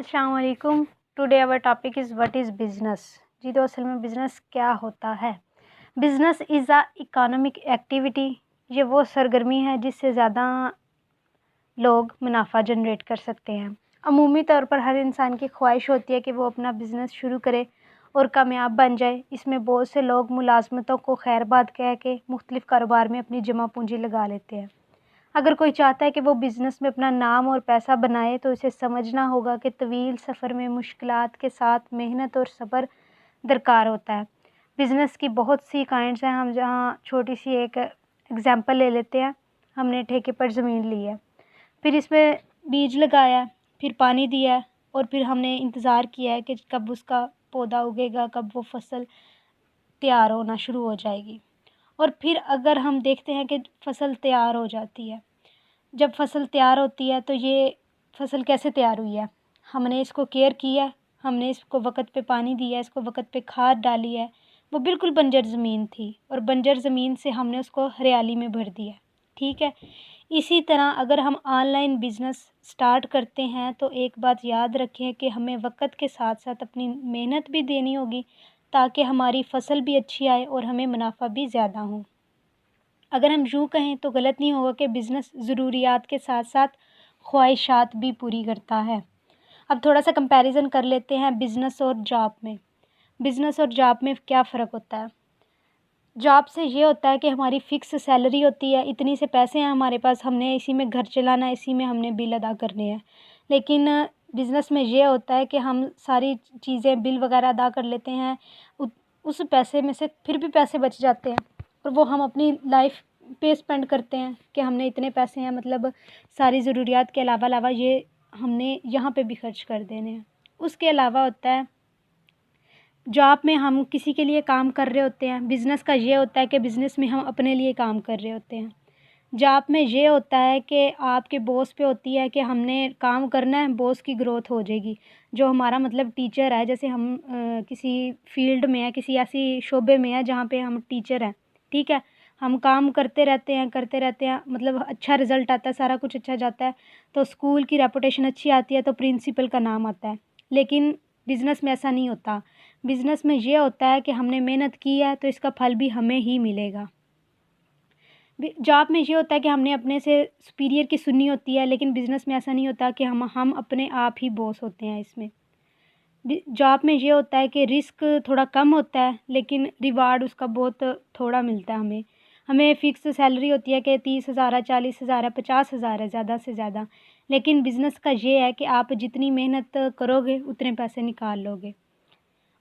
السلام علیکم. Today our topic is what is business. جی تو اصل میں بزنس کیا ہوتا ہے؟ Business is a economic activity. یہ وہ سرگرمی ہے جس سے زیادہ لوگ منافع جنریٹ کر سکتے ہیں. عمومی طور پر ہر انسان کی خواہش ہوتی ہے کہ وہ اپنا بزنس شروع کرے اور کامیاب بن جائے. اس میں بہت سے لوگ ملازمتوں کو خیر بات کہہ کے مختلف کاروبار میں اپنی جمع پونجی لگا لیتے ہیں. اگر کوئی چاہتا ہے کہ وہ بزنس میں اپنا نام اور پیسہ بنائے تو اسے سمجھنا ہوگا کہ طویل سفر میں مشکلات کے ساتھ محنت اور صبر درکار ہوتا ہے. بزنس کی بہت سی کائنڈس ہیں. ہم جہاں چھوٹی سی ایک ایگزامپل لے لیتے ہیں. ہم نے ٹھیکے پر زمین لی ہے, پھر اس میں بیج لگایا, پھر پانی دیا اور پھر ہم نے انتظار کیا ہے کہ کب اس کا پودا اگے گا, کب وہ فصل تیار ہونا شروع ہو جائے گی. اور پھر اگر ہم دیکھتے ہیں کہ فصل تیار ہو جاتی ہے, جب فصل تیار ہوتی ہے تو یہ فصل کیسے تیار ہوئی ہے؟ ہم نے اس کو کیئر کیا, ہم نے اس کو وقت پہ پانی دیا, اس کو وقت پہ کھاد ڈالی ہے. وہ بالکل بنجر زمین تھی اور بنجر زمین سے ہم نے اس کو ہریالی میں بھر دیا. ٹھیک ہے. اسی طرح اگر ہم آن لائن بزنس سٹارٹ کرتے ہیں تو ایک بات یاد رکھیں کہ ہمیں وقت کے ساتھ ساتھ اپنی محنت بھی دینی ہوگی تاکہ ہماری فصل بھی اچھی آئے اور ہمیں منافع بھی زیادہ ہو. اگر ہم یوں کہیں تو غلط نہیں ہوگا کہ بزنس ضروریات کے ساتھ ساتھ خواہشات بھی پوری کرتا ہے. اب تھوڑا سا کمپیریزن کر لیتے ہیں بزنس اور جاب میں. بزنس اور جاب میں کیا فرق ہوتا ہے؟ جاب سے یہ ہوتا ہے کہ ہماری فکس سیلری ہوتی ہے, اتنی سے پیسے ہیں ہمارے پاس, ہم نے اسی میں گھر چلانا ہے, اسی میں ہم نے بل ادا کرنے ہیں. لیکن بزنس میں یہ ہوتا ہے کہ ہم ساری چیزیں بل وغیرہ ادا کر لیتے ہیں, اس پیسے میں سے پھر بھی پیسے بچ جاتے ہیں اور وہ ہم اپنی لائف پہ اسپینڈ کرتے ہیں کہ ہم نے اتنے پیسے ہیں, مطلب ساری ضروریات کے علاوہ یہ ہم نے یہاں پہ بھی خرچ کر دینے ہیں. اس کے علاوہ ہوتا ہے جاب میں ہم کسی کے لیے کام کر رہے ہوتے ہیں. بزنس کا یہ ہوتا ہے کہ بزنس میں ہم اپنے لیے کام کر رہے ہوتے ہیں. جاب میں یہ ہوتا ہے کہ آپ کے باس پہ ہوتی ہے کہ ہم نے کام کرنا ہے, باس کی گروتھ ہو جائے گی. جو ہمارا مطلب ٹیچر ہے, جیسے ہم کسی فیلڈ میں ہیں, کسی ایسی شعبے میں ہیں جہاں پہ ہم ٹیچر ہیں. ٹھیک ہے. ہم کام کرتے رہتے ہیں, مطلب اچھا رزلٹ آتا ہے, سارا کچھ اچھا جاتا ہے تو اسکول کی ریپوٹیشن اچھی آتی ہے تو پرنسپل کا نام آتا ہے. لیکن بزنس میں ایسا نہیں ہوتا. بزنس میں یہ ہوتا ہے کہ ہم نے محنت کی ہے تو اس کا پھل بھی ہمیں ہی ملے گا. جاب میں یہ ہوتا ہے کہ ہم نے اپنے سے سپیریئر کی سننی ہوتی ہے, لیکن بزنس میں ایسا نہیں ہوتا کہ ہم اپنے آپ ہی باس ہوتے ہیں. اس میں جاب میں یہ ہوتا ہے کہ رسک تھوڑا کم ہوتا ہے لیکن ریوارڈ اس کا بہت تھوڑا ملتا ہے. ہمیں فکس سیلری ہوتی ہے کہ 30,000 ہے, 40,000 ہے, 50,000 ہے زیادہ سے زیادہ. لیکن بزنس کا یہ ہے کہ آپ جتنی محنت کرو گے اتنے پیسے نکال لو گے.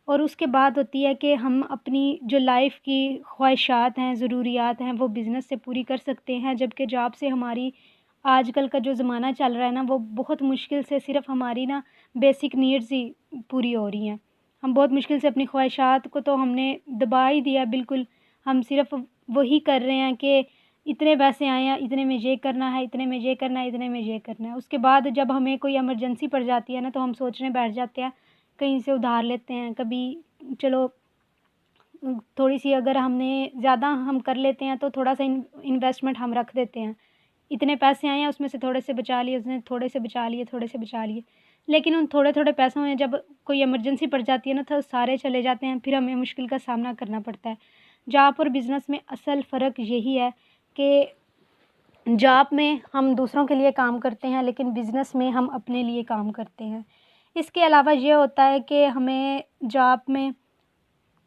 اور اس کے بعد ہوتی ہے کہ ہم اپنی جو لائف کی خواہشات ہیں, ضروریات ہیں, وہ بزنس سے پوری کر سکتے ہیں. جبکہ جاب سے ہماری آج کل کا جو زمانہ چل رہا ہے نا, وہ بہت مشکل سے صرف ہماری بیسک نیڈز ہی پوری ہو رہی ہیں. ہم بہت مشکل سے اپنی خواہشات کو تو ہم نے دبا ہی دیا بالکل. ہم صرف وہی کر رہے ہیں کہ اتنے پیسے آئے ہیں, اتنے میں یہ کرنا ہے, اتنے میں یہ کرنا ہے, اتنے میں یہ کرنا ہے. اس کے بعد جب ہمیں کوئی ایمرجنسی پڑ جاتی ہے نا تو ہم سوچنے بیٹھ جاتے ہیں, کہیں سے ادھار لیتے ہیں, کبھی چلو تھوڑی سی اگر ہم نے زیادہ ہم کر لیتے ہیں تو تھوڑا سا انویسٹمنٹ ہم رکھ دیتے ہیں. اتنے پیسے آئے ہیں, اس میں سے تھوڑے سے بچا لیے, اس نے تھوڑے سے بچا لیے. لیکن ان تھوڑے پیسوں میں جب کوئی ایمرجنسی پڑ جاتی ہے نا تو سارے چلے جاتے ہیں, پھر ہمیں مشکل کا سامنا کرنا پڑتا ہے. جاب اور بزنس میں اصل فرق یہی ہے کہ جاب میں ہم دوسروں کے لیے کام کرتے ہیں لیکن بزنس میں ہم اپنے لیے کام کرتے ہیں. اس کے علاوہ یہ ہوتا ہے کہ ہمیں جاب میں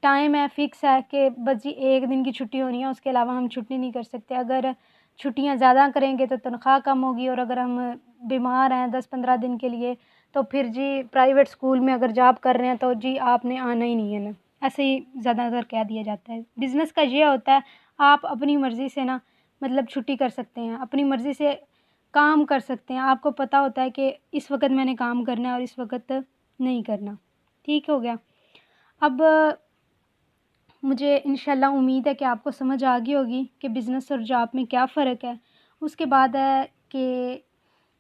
ٹائم ہے, فکس ہے کہ بس جی 1 دن کی چھٹی ہونی ہے, اس کے علاوہ ہم چھٹی نہیں کر سکتے. اگر چھٹیاں زیادہ کریں گے تو تنخواہ کم ہوگی, اور اگر ہم بیمار ہیں 10-15 دن کے لیے تو پھر جی پرائیویٹ اسکول میں اگر جاب کر رہے ہیں تو جی آپ نے آنا ہی نہیں ہے نا, ایسے ہی زیادہ تر کہہ دیا جاتا ہے. بزنس کا یہ ہوتا ہے آپ اپنی مرضی سے مطلب چھٹی کر سکتے ہیں, اپنی مرضی سے کام کر سکتے ہیں. آپ کو پتہ ہوتا ہے کہ اس وقت میں نے کام کرنا ہے اور اس وقت نہیں کرنا. ٹھیک ہو گیا. اب مجھے انشاءاللہ امید ہے کہ آپ کو سمجھ آ گئی ہوگی کہ بزنس اور جاب میں کیا فرق ہے. اس کے بعد ہے کہ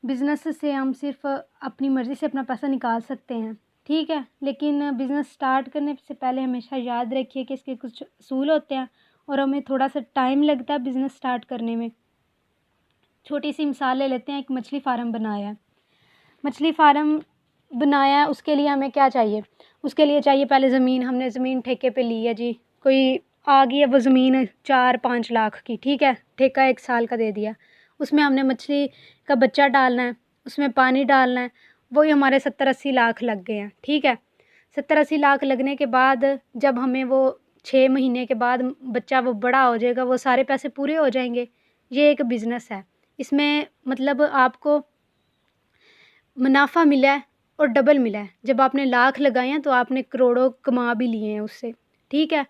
بزنس سے ہم صرف اپنی مرضی سے اپنا پیسہ نکال سکتے ہیں. ٹھیک ہے. لیکن بزنس سٹارٹ کرنے سے پہلے ہمیشہ یاد رکھیے کہ اس کے کچھ اصول ہوتے ہیں اور ہمیں تھوڑا سا ٹائم لگتا ہے بزنس سٹارٹ کرنے میں. چھوٹی سی مثال لے لیتے ہیں. ایک مچھلی فارم بنایا ہے. مچھلی فارم بنایا ہے اس کے لیے ہمیں کیا چاہیے؟ اس کے لیے چاہیے پہلے زمین، ہم نے زمین ٹھیکے پہ لی ہے جی، کوئی آ گئی ہے وہ زمین 4-5 لاکھ کی، ٹھیک ہے، ٹھیکہ 1 سال کا دے دیا، اس میں ہم نے مچھلی کا بچہ ڈالنا ہے، اس میں پانی ڈالنا ہے، وہی ہمارے 70-80 لاکھ لگ گئے ہیں، ٹھیک ہے۔ 70-80 لاکھ لگنے کے بعد جب ہمیں وہ 6 مہینے کے بعد بچہ وہ بڑا ہو جائے گا، وہ سارے پیسے پورے ہو جائیں گے۔ یہ ایک بزنس ہے، اس میں مطلب آپ کو منافع ملا ہے اور ڈبل ملا ہے۔ جب آپ نے لاکھ لگائے ہیں تو آپ نے کروڑوں کما بھی لیے ہیں اس سے، ٹھیک ہے۔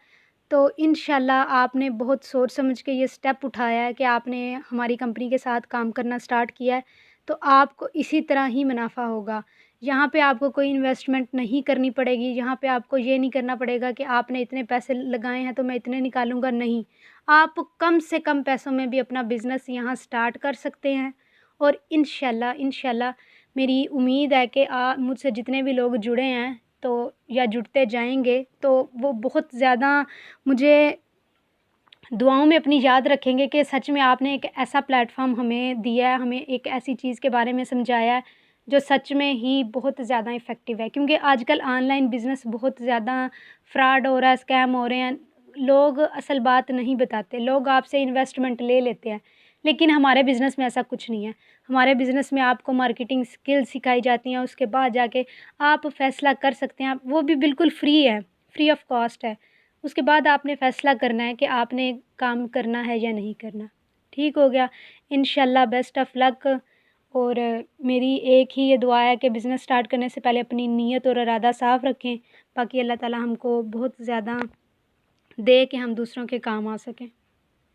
تو انشاءاللہ آپ نے بہت سوچ سمجھ کے یہ اسٹیپ اٹھایا ہے کہ آپ نے ہماری کمپنی کے ساتھ کام کرنا اسٹارٹ کیا ہے، تو آپ کو اسی طرح ہی منافع ہوگا۔ یہاں پہ آپ کو کوئی انویسٹمنٹ نہیں کرنی پڑے گی، یہاں پہ آپ کو یہ نہیں کرنا پڑے گا کہ آپ نے اتنے پیسے لگائے ہیں تو میں اتنے نکالوں گا، نہیں۔ آپ کم سے کم پیسوں میں بھی اپنا بزنس یہاں اسٹارٹ کر سکتے ہیں، اور انشاءاللہ میری امید ہے کہ مجھ سے جتنے بھی لوگ جڑے ہیں تو یا جڑتے جائیں گے تو وہ بہت زیادہ مجھے دعاؤں میں اپنی یاد رکھیں گے کہ سچ میں آپ نے ایک ایسا پلیٹ فارم ہمیں دیا ہے، ہمیں ایک ایسی چیز کے بارے میں سمجھایا ہے جو سچ میں ہی بہت زیادہ افیکٹو ہے، کیونکہ آج کل آن لائن بزنس بہت زیادہ فراڈ ہو رہا ہے، اسکیم ہو رہے ہیں، لوگ اصل بات نہیں بتاتے، لوگ آپ سے انویسٹمنٹ لے لیتے ہیں، لیکن ہمارے بزنس میں ایسا کچھ نہیں ہے۔ ہمارے بزنس میں آپ کو مارکیٹنگ اسکل سکھائی جاتی ہیں، اس کے بعد جا کے آپ فیصلہ کر سکتے ہیں، وہ بھی بالکل فری ہے، فری آف کاسٹ ہے۔ اس کے بعد آپ نے فیصلہ کرنا ہے کہ آپ نے کام کرنا ہے یا نہیں کرنا، ٹھیک ہو گیا۔ انشاءاللہ بیسٹ آف لک، اور میری ایک ہی یہ دعا ہے کہ بزنس سٹارٹ کرنے سے پہلے اپنی نیت اور ارادہ صاف رکھیں، باقی اللہ تعالیٰ ہم کو بہت زیادہ دے کہ ہم دوسروں کے کام آ سکیں۔